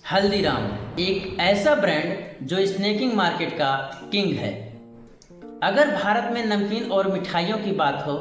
हल्दीराम एक ऐसा ब्रांड जो स्नैकिंग मार्केट का किंग है। अगर भारत में नमकीन और मिठाइयों की बात हो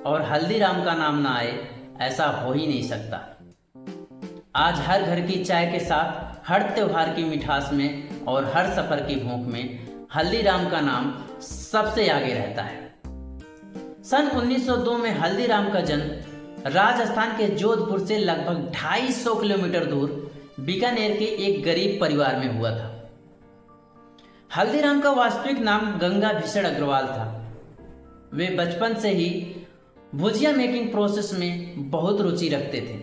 और हल्दीराम का नाम ना आए, ऐसा हो ही नहीं सकता। आज हर घर की चाय के साथ, हर त्योहार की मिठास में और हर सफर की भूख में हल्दीराम का नाम सबसे आगे रहता है। सन 1902 में हल्दीराम का जन्म राजस्थान के जोधपुर से लगभग 250 किलोमीटर दूर बीकानेर के एक गरीब परिवार में हुआ था। हल्दीराम का वास्तविक नाम गंगा भीषण अग्रवाल था। वे बचपन से ही भुजिया मेकिंग प्रोसेस में बहुत रुचि रखते थे।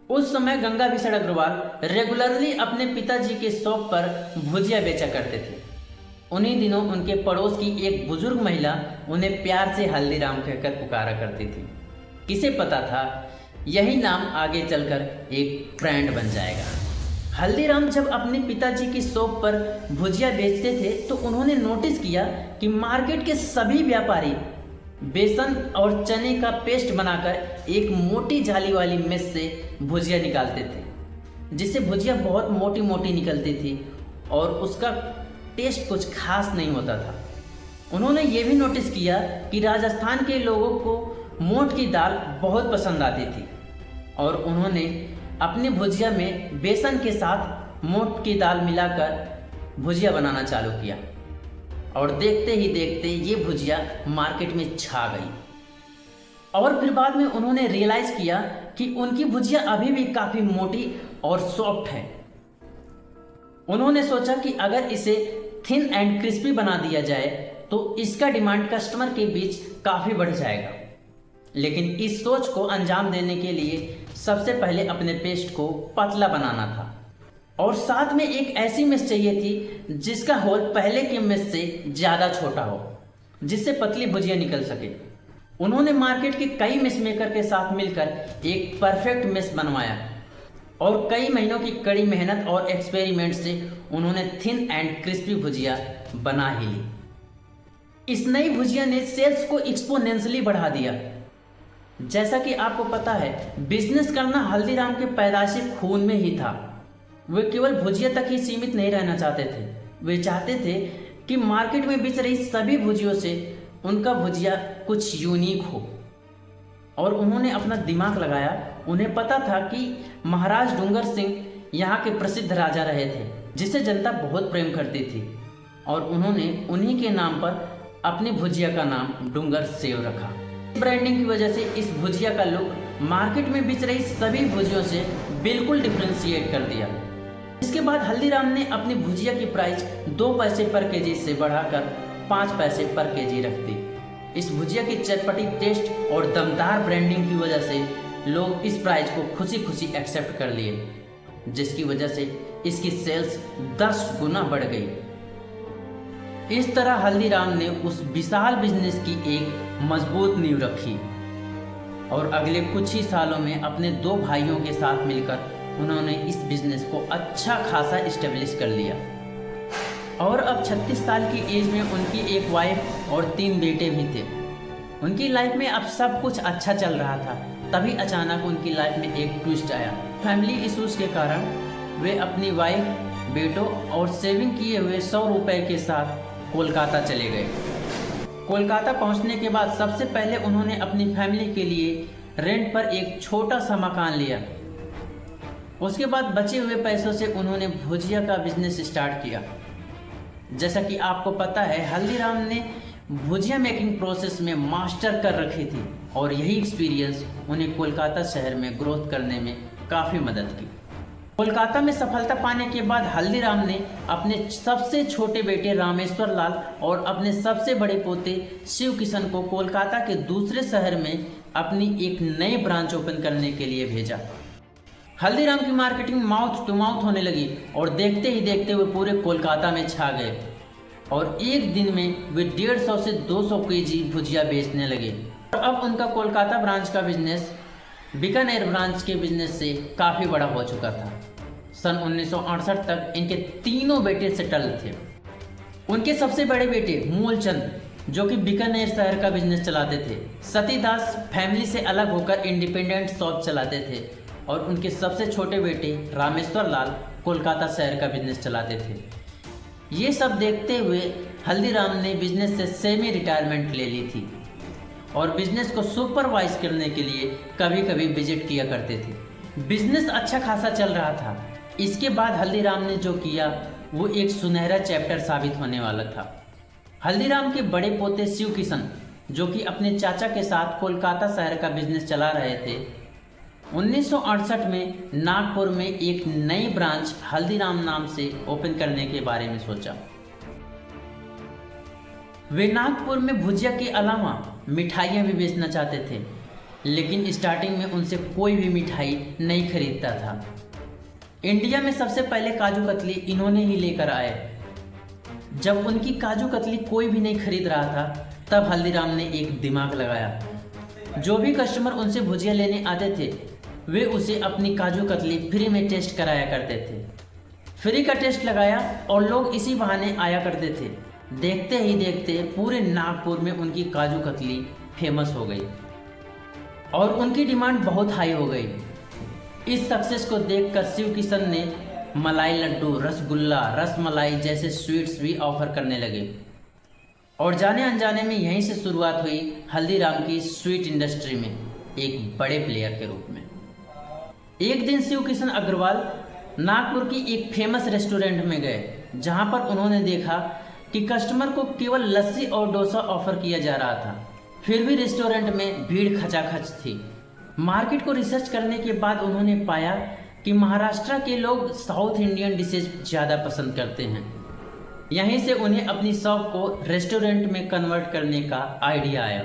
उस समय गंगा भीषण अग्रवाल रेगुलरली अपने पिताजी के शॉप पर भुजिया बेचा करते थे। उन्हीं दिनों उनके पड़ोस की एक बुजुर्ग महिला उन्हें प्यार से हल्दीराम कहकर पुकारा करती थी। किसे पता था यही नाम आगे चलकर एक ब्रांड बन जाएगा। हल्दीराम जब अपने पिताजी की शॉप पर भुजिया बेचते थे तो उन्होंने नोटिस किया कि मार्केट के सभी व्यापारी बेसन और चने का पेस्ट बनाकर एक मोटी जाली वाली मेस से भुजिया निकालते थे, जिससे भुजिया बहुत मोटी मोटी निकलती थी और उसका टेस्ट कुछ खास नहीं होता था। उन्होंने ये भी नोटिस किया कि राजस्थान के लोगों को मोठ की दाल बहुत पसंद आती थी और उन्होंने अपनी भुजिया में बेसन के साथ मोठ की दाल मिलाकर भुजिया बनाना चालू किया और देखते ही देखते ये भुजिया मार्केट में छा गई। और फिर बाद में उन्होंने रियलाइज़ किया कि उनकी भुजिया अभी भी काफ़ी मोटी और सॉफ्ट है। उन्होंने सोचा कि अगर इसे थिन एंड क्रिस्पी बना दिया जाए तो इसका डिमांड कस्टमर के बीच काफ़ी बढ़ जाएगा। लेकिन इस सोच को अंजाम देने के लिए सबसे पहले अपने पेस्ट को पतला बनाना था और साथ में एक ऐसी मेस चाहिए थी जिसका होल पहले की मेस से ज़्यादा छोटा हो, जिससे पतली भुजिया निकल सके। उन्होंने मार्केट के कई मेस मेकर के साथ मिलकर एक परफेक्ट मेस बनवाया और कई महीनों की कड़ी मेहनत और एक्सपेरिमेंट से उन्होंने थिन एंड क्रिस्पी भुजिया बना ही ली। इस नई भुजिया ने सेल्स को एक्सपोनेंशियली बढ़ा दिया। जैसा कि आपको पता है, बिजनेस करना हल्दीराम के पैदाइशी खून में ही था। वे केवल भुजिया तक ही सीमित नहीं रहना चाहते थे। वे चाहते थे कि मार्केट में बिच रही सभी भुजियों से उनका भुजिया कुछ यूनिक हो और उन्होंने अपना दिमाग लगाया। उन्हें पता था कि महाराज डूंगर सिंह यहाँ के प्रसिद्ध राजा रहे थे, जिसे जनता बहुत प्रेम करती थी और उन्होंने उन्हीं के नाम पर अपनी भुजिया का नाम डूंगर सेव रखा। ब्रांडिंग की वजह से इस भुजिया का लुक मार्केट में बिच रही सभी भुजियों से बिल्कुल डिफ्रेंशिएट कर दिया। इसके बाद हल्दीराम ने अपनी भुजिया की प्राइस 2 पैसे पर केजी से बढ़ाकर 5 पैसे पर केजी रख दी। इस भुजिया की चटपटी टेस्ट और दमदार ब्रांडिंग की वजह से लोग इस प्राइस को खुशी खुशी एक्सेप्ट कर लिए, जिसकी वजह से इसकी सेल्स 10 गुना बढ़ गई। इस तरह हल्दीराम ने उस विशाल बिजनेस की एक मजबूत नींव रखी और अगले कुछ ही सालों में अपने 2 भाइयों के साथ मिलकर उन्होंने इस बिजनेस को अच्छा खासा इस्टेब्लिश कर लिया। और अब 36 साल की एज में उनकी एक वाइफ और 3 बेटे भी थे। उनकी लाइफ में अब सब कुछ अच्छा चल रहा था, तभी अचानक उनकी लाइफ में एक ट्विस्ट आया। फैमिली इश्यूज के कारण वे अपनी वाइफ, बेटों और सेविंग किए हुए 100 रुपये के साथ कोलकाता चले गए। कोलकाता पहुंचने के बाद सबसे पहले उन्होंने अपनी फैमिली के लिए रेंट पर एक छोटा सा मकान लिया। उसके बाद बचे हुए पैसों से उन्होंने भुजिया का बिजनेस स्टार्ट किया। जैसा कि आपको पता है, हल्दीराम ने भुजिया मेकिंग प्रोसेस में मास्टर कर रखी थी और यही एक्सपीरियंस उन्हें कोलकाता शहर में ग्रोथ करने में काफ़ी मदद की। कोलकाता में सफलता पाने के बाद हल्दीराम ने अपने सबसे छोटे बेटे रामेश्वर लाल और अपने सबसे बड़े पोते शिव किशन को कोलकाता के दूसरे शहर में अपनी एक नई ब्रांच ओपन करने के लिए भेजा। हल्दीराम की मार्केटिंग माउथ टू माउथ होने लगी और देखते ही देखते वे पूरे कोलकाता में छा गए और एक दिन में वे 150 से 200 केजी भुजिया बेचने लगे। और अब उनका कोलकाता ब्रांच का बिजनेस बीकानेर ब्रांच के बिजनेस से काफ़ी बड़ा हो चुका था। सन 1968 तक इनके तीनों बेटे सेटल थे। उनके सबसे बड़े बेटे मूलचंद, जो कि बीकानेर शहर का बिजनेस चलाते थे, सतीदास फैमिली से अलग होकर इंडिपेंडेंट शॉप चलाते थे और उनके सबसे छोटे बेटे रामेश्वर लाल कोलकाता शहर का बिजनेस चलाते थे। ये सब देखते हुए हल्दीराम ने बिजनेस से सेमी रिटायरमेंट ले ली थी और बिजनेस को सुपरवाइज करने के लिए कभी कभी विजिट किया करते थे। बिजनेस अच्छा खासा चल रहा था। इसके बाद हल्दीराम ने जो किया वो एक सुनहरा चैप्टर साबित होने वाला था। हल्दीराम के बड़े पोते शिव किशन, जो कि अपने चाचा के साथ कोलकाता शहर का बिजनेस चला रहे थे, 1968 में नागपुर में एक नई ब्रांच हल्दीराम नाम से ओपन करने के बारे में सोचा। वे नागपुर में भुजिया के अलावा मिठाइयाँ भी बेचना चाहते थे, लेकिन स्टार्टिंग में उनसे कोई भी मिठाई नहीं खरीदता था। इंडिया में सबसे पहले काजू कतली इन्होंने ही लेकर आए। जब उनकी काजू कतली कोई भी नहीं खरीद रहा था, तब हल्दीराम ने एक दिमाग लगाया। जो भी कस्टमर उनसे भुजिया लेने आते थे, वे उसे अपनी काजू कतली फ्री में टेस्ट कराया करते थे। फ्री का टेस्ट लगाया और लोग इसी बहाने आया करते थे। देखते ही देखते पूरे नागपुर में उनकी काजू कतली फेमस हो गई और उनकी डिमांड बहुत हाई हो गई। इस सक्सेस को देखकर शिव किशन ने मलाई लड्डू, रसगुल्ला, रसमलाई जैसे स्वीट्स भी ऑफर करने लगे और जाने अनजाने में यहीं से शुरुआत हुई हल्दीराम की स्वीट इंडस्ट्री में एक बड़े प्लेयर के रूप में। एक दिन शिव किशन अग्रवाल नागपुर की एक फेमस रेस्टोरेंट में गए, जहां पर उन्होंने देखा कि कस्टमर को केवल लस्सी और डोसा ऑफर किया जा रहा था। फिर भी रेस्टोरेंट में भीड़ खचाखच थी। मार्केट को रिसर्च करने के बाद उन्होंने पाया कि महाराष्ट्र के लोग साउथ इंडियन डिशेज ज़्यादा पसंद करते हैं। यहीं से उन्हें अपनी शॉप को रेस्टोरेंट में कन्वर्ट करने का आइडिया आया।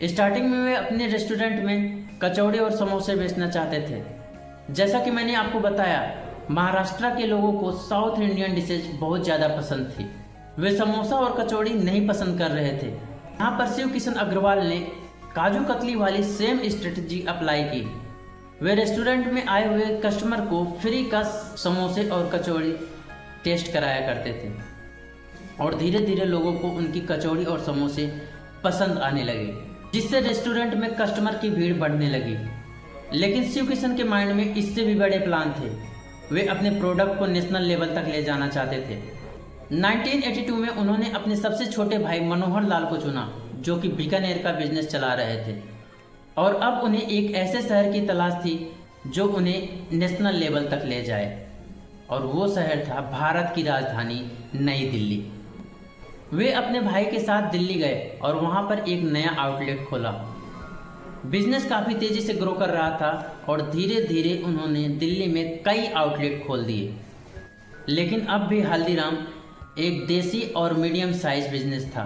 स्टार्टिंग में वे अपने रेस्टोरेंट में कचौड़ी और समोसे बेचना चाहते थे। जैसा कि मैंने आपको बताया, महाराष्ट्र के लोगों को साउथ इंडियन डिशेज बहुत ज़्यादा पसंद थी। वे समोसा और कचौड़ी नहीं पसंद कर रहे थे। यहाँ पर शिव किशन अग्रवाल ने काजू कतली वाली सेम स्ट्रेटजी अप्लाई की। वे रेस्टोरेंट में आए हुए कस्टमर को फ्री का समोसे और कचौड़ी टेस्ट कराया करते थे और धीरे धीरे लोगों को उनकी कचौड़ी और समोसे पसंद आने लगे, जिससे रेस्टोरेंट में कस्टमर की भीड़ बढ़ने लगी। लेकिन शिव किशन के माइंड में इससे भी बड़े प्लान थे। वे अपने प्रोडक्ट को नेशनल लेवल तक ले जाना चाहते थे। 1982 में उन्होंने अपने सबसे छोटे भाई मनोहर लाल को चुना, जो कि बीकानेर का बिजनेस चला रहे थे और अब उन्हें एक ऐसे शहर की तलाश थी जो उन्हें नेशनल लेवल तक ले जाए, और वो शहर था भारत की राजधानी नई दिल्ली। वे अपने भाई के साथ दिल्ली गए और वहाँ पर एक नया आउटलेट खोला। बिजनेस काफ़ी तेज़ी से ग्रो कर रहा था और धीरे धीरे उन्होंने दिल्ली में कई आउटलेट खोल दिए। लेकिन अब भी हल्दीराम एक देसी और मीडियम साइज बिजनेस था।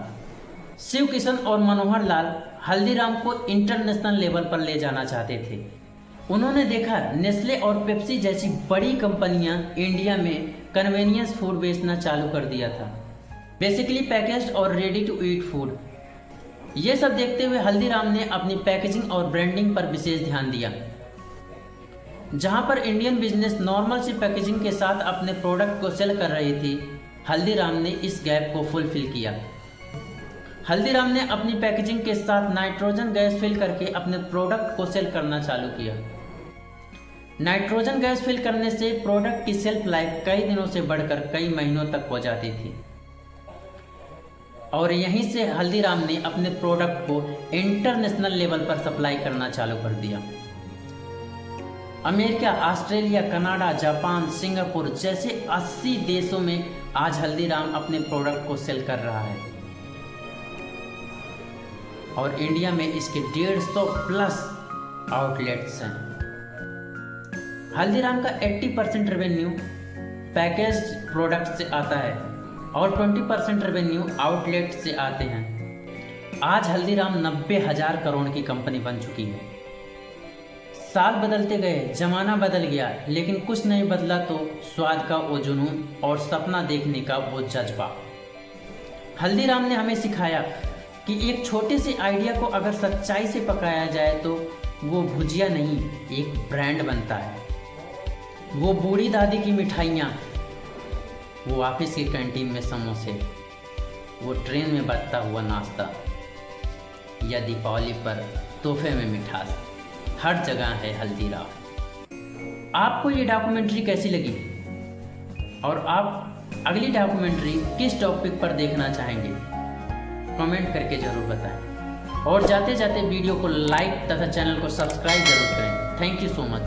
शिव किशन और मनोहर लाल हल्दीराम को इंटरनेशनल लेवल पर ले जाना चाहते थे। उन्होंने देखा नेस्ले और पेप्सी जैसी बड़ी कंपनियां इंडिया में कन्वेनियंस फूड बेचना चालू कर दिया था, बेसिकली पैकेज्ड और रेडी टू ईट फूड। ये सब देखते हुए हल्दीराम ने अपनी पैकेजिंग और ब्रांडिंग पर विशेष ध्यान दिया। जहां पर इंडियन बिजनेस नॉर्मल सी पैकेजिंग के साथ अपने प्रोडक्ट को सेल कर रही थी, हल्दीराम ने इस गैप को फुलफिल किया। हल्दीराम ने अपनी पैकेजिंग के साथ नाइट्रोजन गैस फिल करके अपने प्रोडक्ट को सेल करना चालू किया। नाइट्रोजन गैस फिल करने से प्रोडक्ट की सेल्फ लाइफ कई दिनों से बढ़कर कई महीनों तक हो जाती थी और यहीं से हल्दीराम ने अपने प्रोडक्ट को इंटरनेशनल लेवल पर सप्लाई करना चालू कर दिया। America, Australia, Canada, Japan, Singapore जैसे 80 देशों में आज हल्दीराम अपने प्रोडक्ट को सेल कर रहा है और इंडिया में इसके 150 प्लस आउटलेट्स हैं। हल्दीराम का 80% रेवेन्यू पैकेज्ड प्रोडक्ट से आता है और 20% रेवेन्यू आउटलेट से आते हैं। आज हल्दीराम 90,000 करोड़ की कंपनी बन चुकी है। साल बदलते गए, जमाना बदल गया, लेकिन कुछ नहीं बदला तो स्वाद का वो जुनून और सपना देखने का वो जज्बा। हल्दीराम ने हमें सिखाया कि एक छोटे से आइडिया को अगर सच्चाई से पकाया जाए तो वो भुजिया नहीं, एक ब्रांड बनता है। वो बूढ़ी दादी की मिठाइयाँ, वो ऑफिस की कैंटीन में समोसे, वो ट्रेन में बजता हुआ नाश्ता या दीपावली पर तोहफे में मिठास, हर जगह है हल्दीराम। आपको ये डॉक्यूमेंट्री कैसी लगी और आप अगली डॉक्यूमेंट्री किस टॉपिक पर देखना चाहेंगे कमेंट करके ज़रूर बताएं। और जाते जाते वीडियो को लाइक तथा चैनल को सब्सक्राइब जरूर करें। Thank you so much.